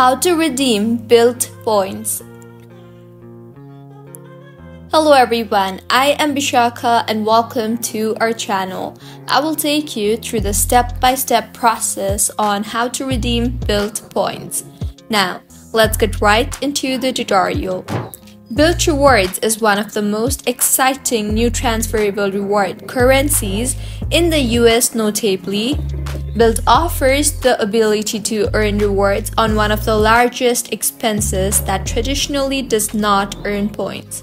How to redeem Bilt Points. Hello everyone, I am Bishaka and welcome to our channel. I will take you through the step-by-step process on how to redeem Bilt Points. Now, let's get right into the tutorial. Bilt Rewards is one of the most exciting new transferable reward currencies in the US. Notably, Bilt offers the ability to earn rewards on one of the largest expenses that traditionally does not earn points.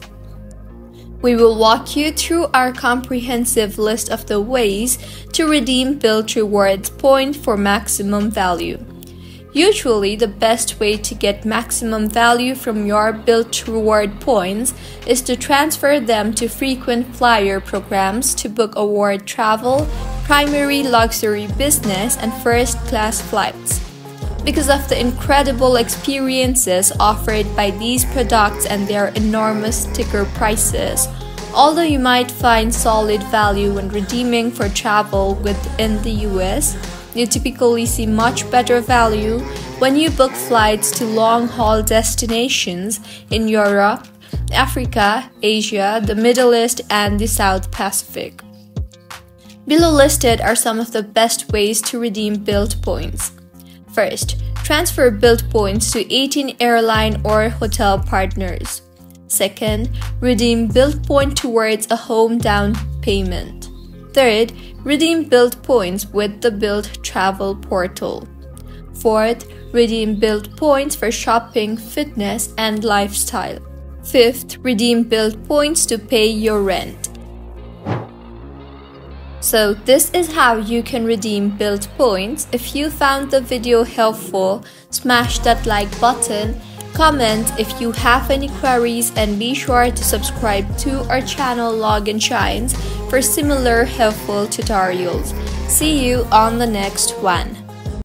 We will walk you through our comprehensive list of the ways to redeem Bilt Rewards points for maximum value. Usually, the best way to get maximum value from your Bilt Reward points is to transfer them to frequent flyer programs to book award travel, primary luxury business, and first-class flights. Because of the incredible experiences offered by these products and their enormous sticker prices, although you might find solid value when redeeming for travel within the US, you typically see much better value when you book flights to long-haul destinations in Europe, Africa, Asia, the Middle East, and the South Pacific. Below listed are some of the best ways to redeem Bilt Points. First, transfer Bilt Points to 18 airline or hotel partners. Second, redeem Bilt Point towards a home down payment. Third, redeem Bilt Points with the Bilt Travel Portal. Fourth, redeem Bilt Points for shopping, fitness, and lifestyle. Fifth, redeem Bilt Points to pay your rent. So this is how you can redeem Bilt Points. If you found the video helpful, smash that like button, comment if you have any queries, and be sure to subscribe to our channel Log and Shines for similar helpful tutorials. See you on the next one.